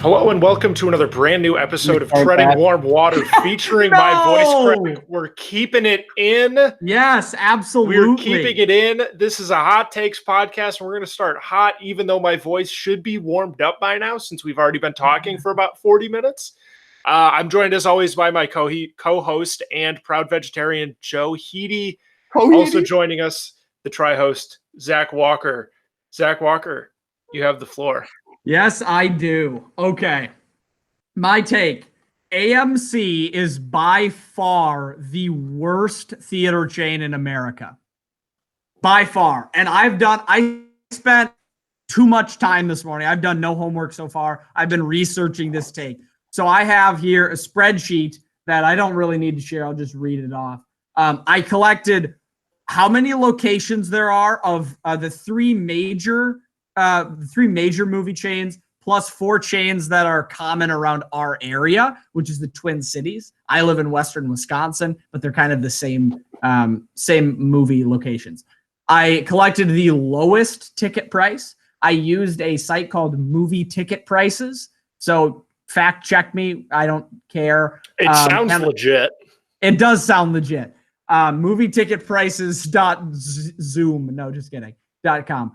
Hello and welcome to another brand new episode of Start Treading that. Warm Water featuring my voice crack. We're keeping it in. Yes, absolutely. We're keeping it in. This is a hot takes podcast. And we're going to start hot, even though my voice should be warmed up by now since we've already been talking for about 40 minutes. I'm joined as always by my co-host and proud vegetarian Joe Heedy. Also joining us, the tri-host Zach Walker. Zach Walker, you have the floor. Yes, I do. Okay. My take. AMC is by far the worst theater chain in America. By far. And I spent too much time this morning. I've done no homework so far. I've been researching this take. So I have here a spreadsheet that I don't really need to share. I'll just read it off. I collected how many locations there are of the three major movie chains, plus 4 chains that are common around our area, which is the Twin Cities. I live in Western Wisconsin, but they're kind of the same movie locations. I collected the lowest ticket price. I used a site called Movie Ticket Prices. So fact check me. I don't care. It sounds legit. It does sound legit. Movieticketprices.zoom. No, just kidding. .com.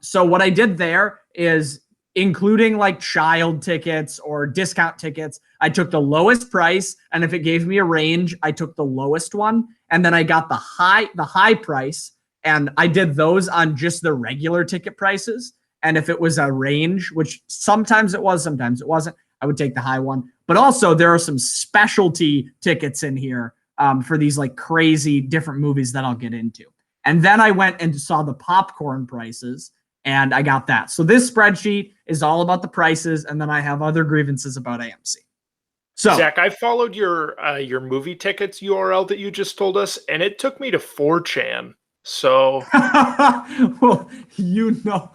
So what I did there is, including like child tickets or discount tickets, I took the lowest price, and if it gave me a range, I took the lowest one, and then I got the high price, and I did those on just the regular ticket prices. And if it was a range, which sometimes it was, sometimes it wasn't, I would take the high one. But also there are some specialty tickets in here for these like crazy different movies that I'll get into. And then I went and saw the popcorn prices, and I got that. So this spreadsheet is all about the prices, and then I have other grievances about AMC. So Zach, I followed your movie tickets URL that you just told us, and it took me to 4chan. So well, you know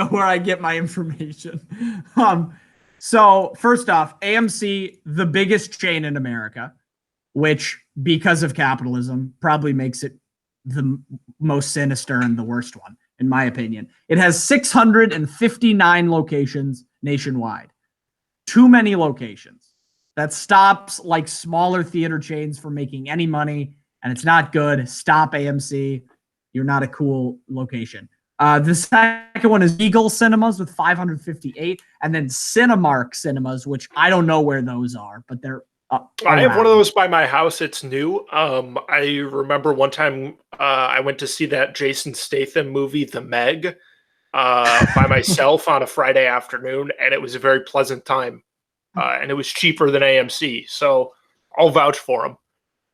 where I get my information. So first off, AMC, the biggest chain in America, which because of capitalism probably makes it the most sinister and the worst one, in my opinion. It has 659 locations nationwide. Too many locations. That stops like smaller theater chains from making any money, and it's not good. Stop, AMC. You're not a cool location. The second one is Eagle Cinemas with 558, and then Cinemark Cinemas, which I don't know where those are, but they're I have one of those by my house. It's new. I remember one time I went to see that Jason Statham movie, The Meg, by myself on a Friday afternoon, and it was a very pleasant time. And it was cheaper than AMC, so I'll vouch for him.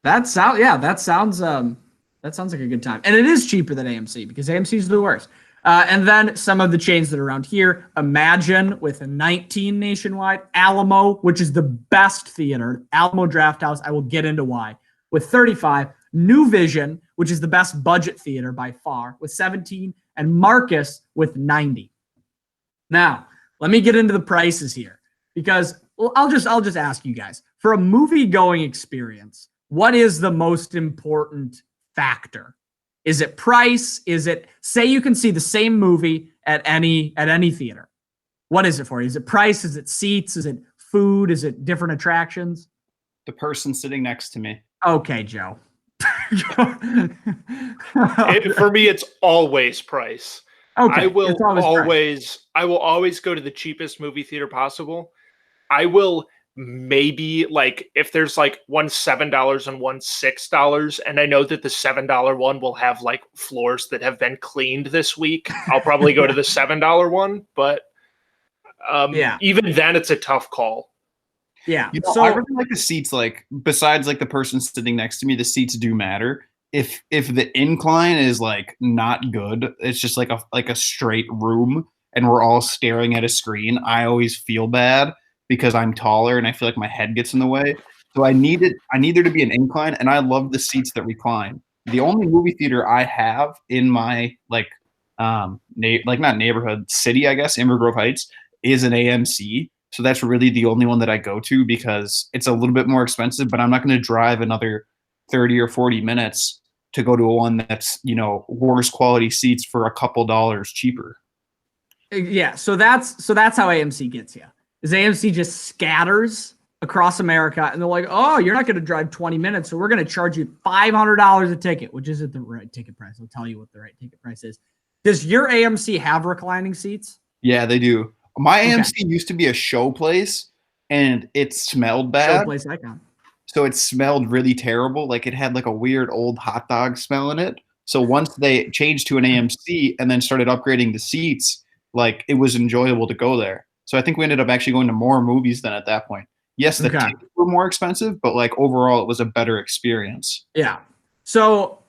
That sounds like a good time, and it is cheaper than AMC because AMC is the worst. And then some of the chains that are around here: Imagine with a 19 nationwide, Alamo, which is the best theater, Alamo Drafthouse. I will get into why, with 35, New Vision, which is the best budget theater by far, with 17, and Marcus with 90. Now, let me get into the prices here because I'll just ask you guys, for a movie going experience, what is the most important factor? Is it price? Is it, say you can see the same movie at any theater? What is it for you? Is it price? Is it seats? Is it food? Is it different attractions? The person sitting next to me. Okay, Joe. For me, it's always price. Okay, I will always always go to the cheapest movie theater possible. I will maybe, like, if there's like one $7 and one $6, and I know that the $7 one will have like floors that have been cleaned this week, I'll probably go to the $7 one. But even then, it's a tough call. Yeah. So I really like the seats. Like, besides like the person sitting next to me, the seats do matter. If the incline is like not good, it's just like a straight room, and we're all staring at a screen, I always feel bad because I'm taller and I feel like my head gets in the way. So I need there to be an incline, and I love the seats that recline. The only movie theater I have in my not neighborhood, city, I guess, Inver Grove Heights, is an AMC. So that's really the only one that I go to because it's a little bit more expensive, but I'm not going to drive another 30 or 40 minutes to go to one that's, worse quality seats for a couple dollars cheaper. Yeah, so that's how AMC gets you. is AMC just scatters across America, and they're like, oh, you're not going to drive 20 minutes, so we're going to charge you $500 a ticket, which isn't the right ticket price. I'll tell you what the right ticket price is. Does your AMC have reclining seats? Yeah, they do. My AMC used to be a show place, and it smelled bad. Show place icon. So it smelled really terrible. Like it had like a weird old hot dog smell in it. So once they changed to an AMC and then started upgrading the seats, like it was enjoyable to go there. So I think we ended up actually going to more movies than at that point. Yes, the tickets were more expensive, but like overall it was a better experience. Yeah. So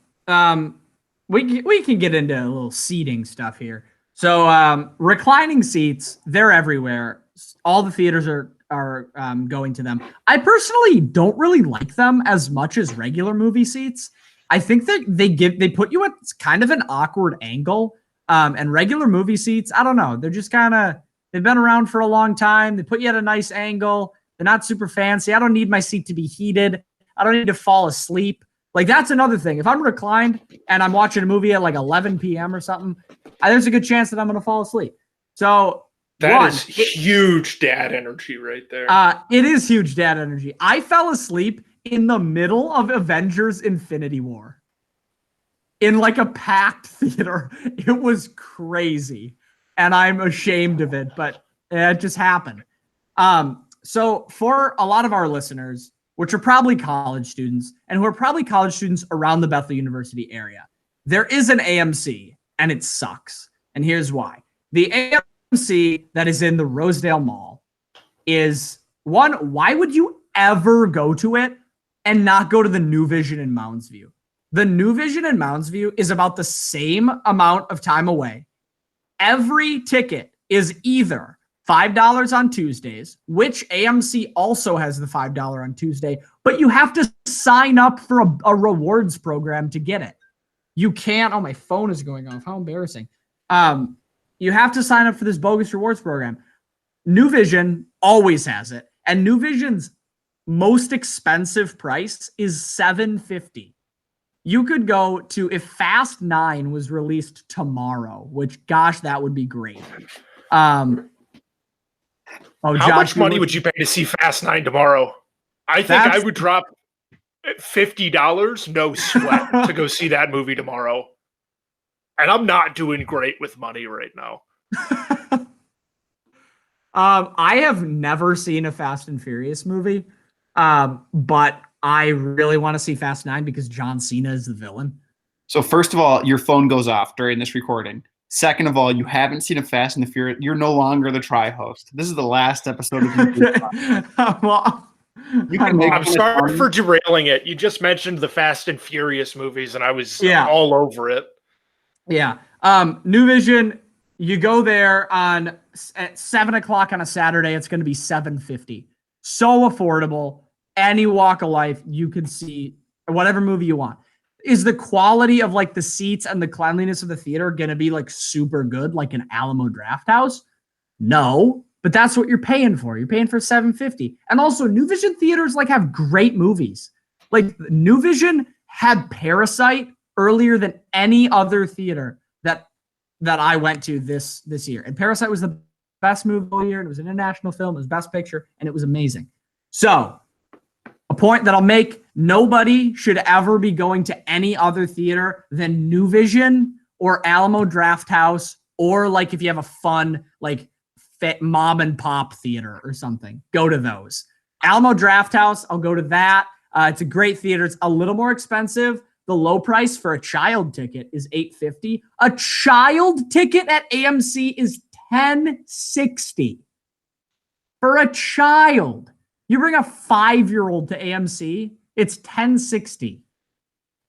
we can get into a little seating stuff here. So reclining seats, they're everywhere. All the theaters are going to them. I personally don't really like them as much as regular movie seats. I think that they put you at kind of an awkward angle. And regular movie seats, I don't know. They're just they've been around for a long time. They put you at a nice angle. They're not super fancy. I don't need my seat to be heated. I don't need to fall asleep. Like, that's another thing. If I'm reclined and I'm watching a movie at like 11 p.m. or something, there's a good chance that I'm going to fall asleep. So that is huge dad energy right there. It is huge dad energy. I fell asleep in the middle of Avengers Infinity War in like a packed theater. It was crazy. And I'm ashamed of it, but it just happened. So for a lot of our listeners, which are probably college students and who are probably college students around the Bethel University area, there is an AMC and it sucks. And here's why. The AMC that is in the Rosedale Mall is one, why would you ever go to it and not go to the New Vision in Mounds View? The New Vision in Mounds View is about the same amount of time away. Every ticket is either $5 on Tuesdays, which AMC also has the $5 on Tuesday, but you have to sign up for a rewards program to get it. You can't. Oh, my phone is going off. How embarrassing. You have to sign up for this bogus rewards program. New Vision always has it. And New Vision's most expensive price is $750. You could go to, if Fast 9 was released tomorrow, which, gosh, that would be great. How much money would you pay to see Fast 9 tomorrow? I think I would drop $50, no sweat, to go see that movie tomorrow. And I'm not doing great with money right now. I have never seen a Fast and Furious movie, but I really want to see Fast 9 because John Cena is the villain. So first of all, your phone goes off during this recording. Second of all, you haven't seen a Fast and the Furious. You're no longer the tri-host. This is the last episode of well, I'm sorry for derailing it. You just mentioned the Fast and Furious movies, and I was all over it. Yeah. New Vision, you go there at 7 o'clock on a Saturday. It's going to be $750. So affordable. Any walk of life, you can see whatever movie you want. Is the quality of like the seats and the cleanliness of the theater going to be like super good, like an Alamo Drafthouse? No, but that's what you're paying for. You're paying for $750. And also, New Vision theaters like have great movies. Like New Vision had Parasite earlier than any other theater that I went to this year. And Parasite was the best movie all year. It was an international film. It was Best Picture, and it was amazing. So, a point that I'll make, nobody should ever be going to any other theater than New Vision or Alamo Drafthouse, or like if you have a fun, like mom and pop theater or something, go to those. Alamo Drafthouse, I'll go to that. It's a great theater. It's a little more expensive. The low price for a child ticket is $850. A child ticket at AMC is $1060 for a child. You bring a 5-year-old to AMC, it's $1060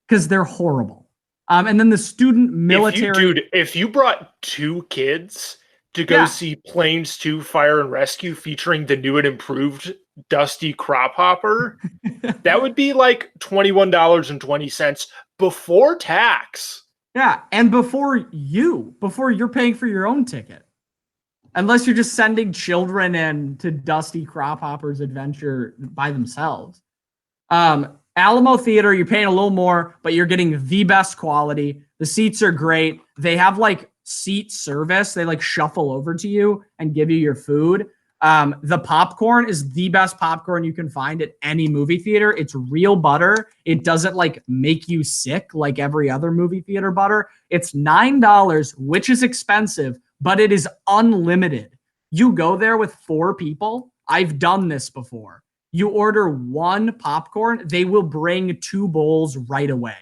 because they're horrible. And then the student military. If you brought 2 kids to go see Planes 2 Fire and Rescue featuring the new and improved Dusty Crop Hopper, that would be like $21.20 before tax. Yeah, and before you're paying for your own ticket. Unless you're just sending children in to Dusty Crop Hopper's adventure by themselves. Alamo Theater, you're paying a little more, but you're getting the best quality. The seats are great. They have like seat service. They like shuffle over to you and give you your food. The popcorn is the best popcorn you can find at any movie theater. It's real butter. It doesn't like make you sick like every other movie theater butter. It's $9, which is expensive, but it is unlimited. You go there with 4 people. I've done this before. You order 1 popcorn, they will bring 2 bowls right away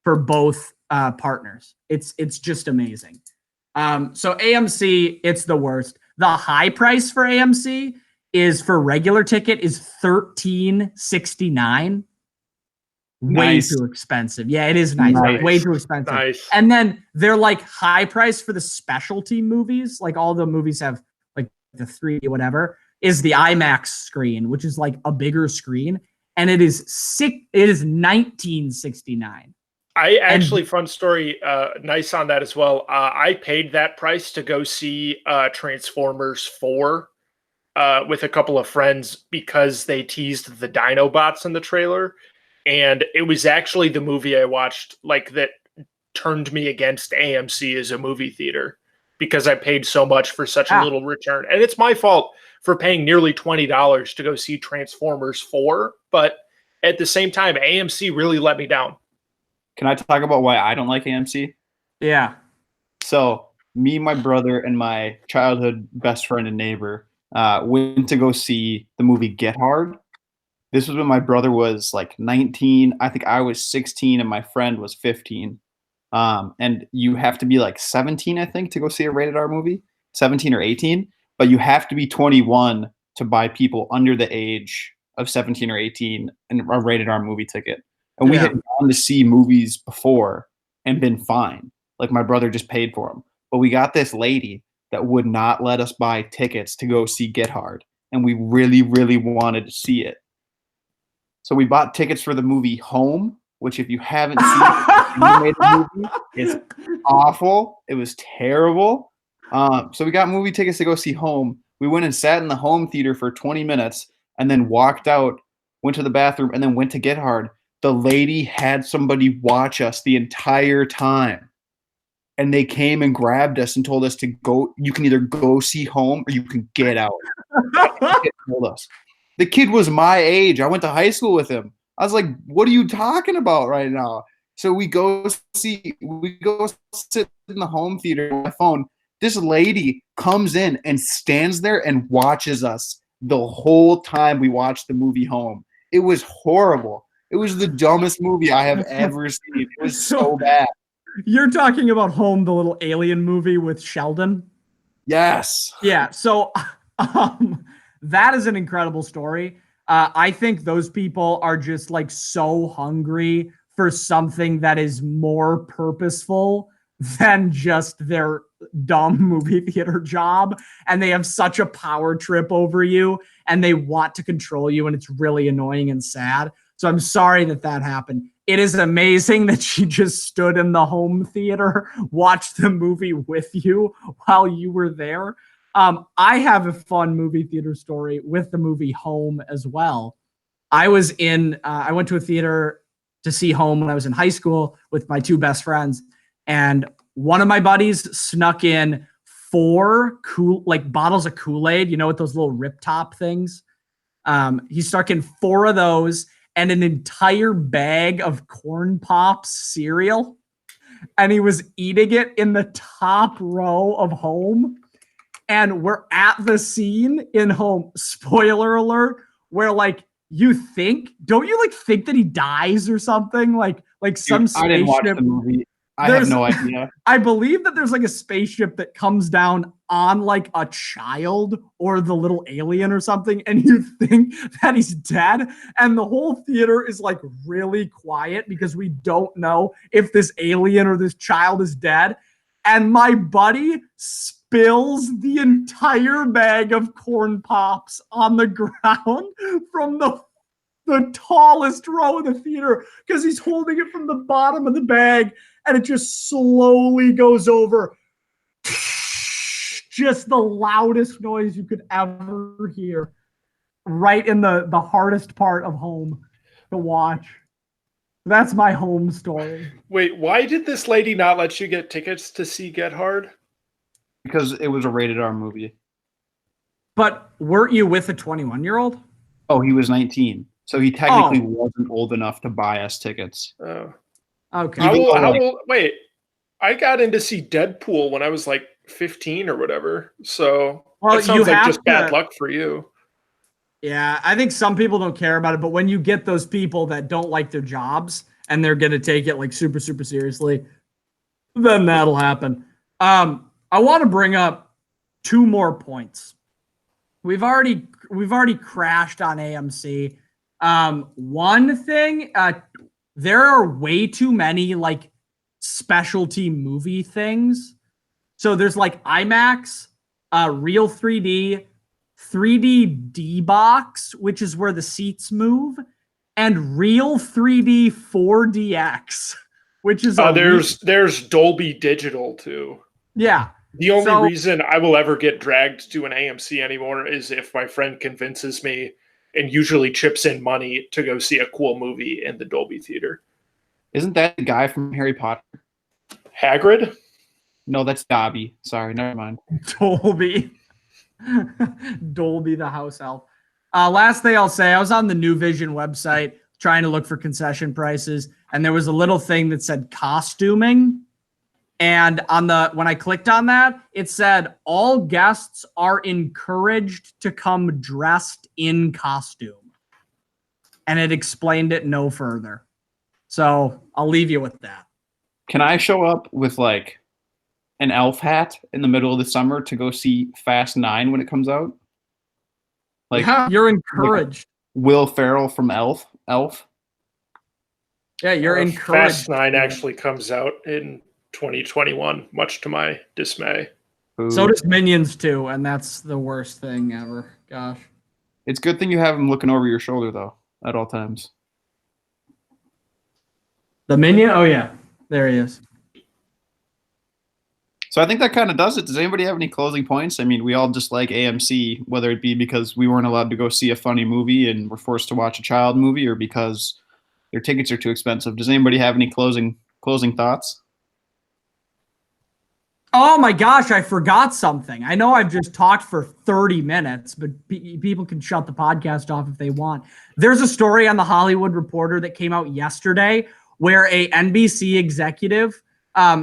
for both partners. It's just amazing. So AMC, it's the worst. The high price for AMC is for regular ticket is $13.69. Way too expensive. Yeah, it is nice. Way too expensive. Nice. And then they're like high price for the specialty movies. Like all the movies have like the 3D whatever is the IMAX screen, which is like a bigger screen, and it is $19.69. I actually, fun story, nice on that as well. I paid that price to go see Transformers 4 with a couple of friends because they teased the Dinobots in the trailer. And it was actually the movie I watched like that turned me against AMC as a movie theater because I paid so much for such a little return. And it's my fault for paying nearly $20 to go see Transformers 4. But at the same time, AMC really let me down. Can I talk about why I don't like AMC? Yeah. So me, my brother, and my childhood best friend and neighbor went to go see the movie Get Hard. This was when my brother was like 19. I think I was 16 and my friend was 15. And you have to be like 17, I think, to go see a rated R movie, 17 or 18. But you have to be 21 to buy people under the age of 17 or 18 and a rated R movie ticket. And we had gone to see movies before and been fine. Like my brother just paid for them. But we got this lady that would not let us buy tickets to go see Get Hard. And we really, really wanted to see it. So we bought tickets for the movie Home, which if you haven't seen the animated movie, it's awful. It was terrible. So we got movie tickets to go see Home. We went and sat in the home theater for 20 minutes and then walked out, went to the bathroom, and then went to Get Hard. The lady had somebody watch us the entire time. And they came and grabbed us and told us to go. You can either go see Home or you can get out. Told us. The kid was my age. I went to high school with him. I was like, what are you talking about right now? So we go sit in the home theater on my phone. This lady comes in and stands there and watches us the whole time we watched the movie Home. It was horrible. It was the dumbest movie I have ever seen. It was so bad. You're talking about Home, the little alien movie with Sheldon? Yes. Yeah. So that is an incredible story. I think those people are just like so hungry for something that is more purposeful than just their dumb movie theater job. And they have such a power trip over you and they want to control you. And it's really annoying and sad. So I'm sorry that happened. It is amazing that she just stood in the home theater, watched the movie with you while you were there. I have a fun movie theater story with the movie Home as well. I went to a theater to see Home when I was in high school with my 2 best friends. And one of my buddies snuck in 4 bottles of Kool-Aid, you know, with those little rip top things. He stuck in 4 of those and an entire bag of Corn Pops cereal. And he was eating it in the top row of Home. And we're at the scene in Home, spoiler alert, where like don't you think that he dies or something? Like some spaceship. I didn't watch the movie. I have no idea. I believe that there's like a spaceship that comes down on like a child or the little alien or something, and you think that he's dead, and the whole theater is like really quiet because we don't know if this alien or this child is dead. And my buddy spills the entire bag of Corn Pops on the ground from the tallest row of the theater because he's holding it from the bottom of the bag and it just slowly goes over. Just the loudest noise you could ever hear right in the hardest part of Home to watch. That's my Home story. Wait, why did this lady not let you get tickets to see Get Hard? Because it was a rated R movie. But weren't you with a 21-year-old? Oh, he was 19. So he technically wasn't old enough to buy us tickets. Oh. Okay. How old? Wait, I got in to see Deadpool when I was like 15 or whatever. So that sounds like just bad luck for you. Yeah, I think some people don't care about it, but when you get those people that don't like their jobs and they're going to take it like super, super seriously, then that'll happen. I want to bring up 2 more points. We've already crashed on AMC. One thing, there are way too many like specialty movie things. So there's like IMAX, Real 3D, 3D D-Box, which is where the seats move, and Real 3D 4DX, which is there's Dolby Digital too. Yeah. The only reason I will ever get dragged to an AMC anymore is if my friend convinces me and usually chips in money to go see a cool movie in the Dolby Theater. Isn't that the guy from Harry Potter? Hagrid? No, that's Dobby. Sorry, never mind. Dolby. Dolby the house elf. Last thing I'll say, I was on the New Vision website trying to look for concession prices, and there was a little thing that said costuming. And when I clicked on that, it said all guests are encouraged to come dressed in costume. And it explained it no further. So I'll leave you with that. Can I show up with like an elf hat in the middle of the summer to go see Fast 9 when it comes out? Like, yeah, you're encouraged. Like Will Ferrell from Elf. Yeah, you're encouraged. Fast 9 actually comes out in 2021, much to my dismay. Ooh. So does Minions 2, and that's the worst thing ever. Gosh. It's a good thing you have him looking over your shoulder, though, at all times. The Minion? Oh, yeah. There he is. So I think that kind of does it. Does anybody have any closing points? I mean, we all just like AMC, whether it be because we weren't allowed to go see a funny movie and we're forced to watch a child movie, or because their tickets are too expensive. Does anybody have any closing thoughts? Oh my gosh, I forgot something. I know I've just talked for 30 minutes, but people can shut the podcast off if they want. There's a story on the Hollywood Reporter that came out yesterday where a NBC executive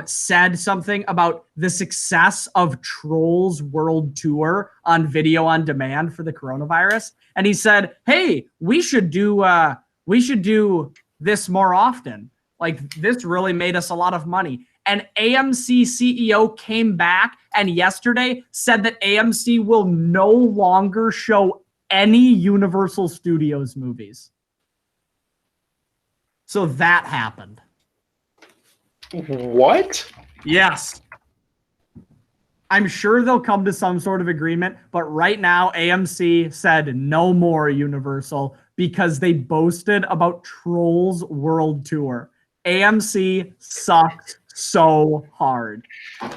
said something about the success of Trolls World Tour on video on demand for the coronavirus. And he said, hey, we should do this more often. Like, this really made us a lot of money. And AMC CEO came back and yesterday said that AMC will no longer show any Universal Studios movies. So that happened. What? Yes. I'm sure they'll come to some sort of agreement, but right now AMC said no more Universal because they boasted about Trolls World Tour. AMC sucks so hard.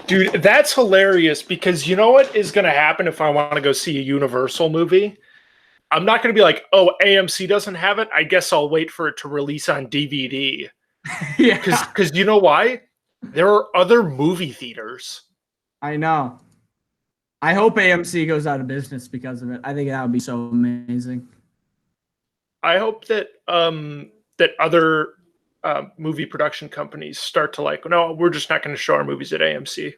Dude, that's hilarious because you know what is going to happen if I want to go see a Universal movie? I'm not going to be like, oh, AMC doesn't have it. I guess I'll wait for it to release on DVD. Yeah. Because you know why? There are other movie theaters. I know. I hope AMC goes out of business because of it. I think that would be so amazing. I hope that that other movie production companies start to like, no, we're just not going to show our movies at AMC.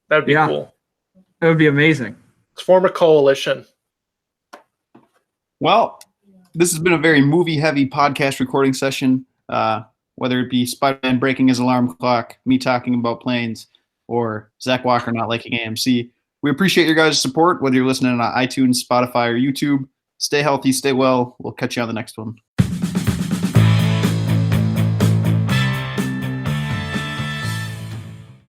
That'd be cool. It would be amazing. Let's form a coalition. Well, this has been a very movie-heavy podcast recording session, whether it be Spider-Man breaking his alarm clock, me talking about planes, or Zach Walker not liking AMC. We appreciate your guys' support, whether you're listening on iTunes, Spotify, or YouTube. Stay healthy, stay well. We'll catch you on the next one.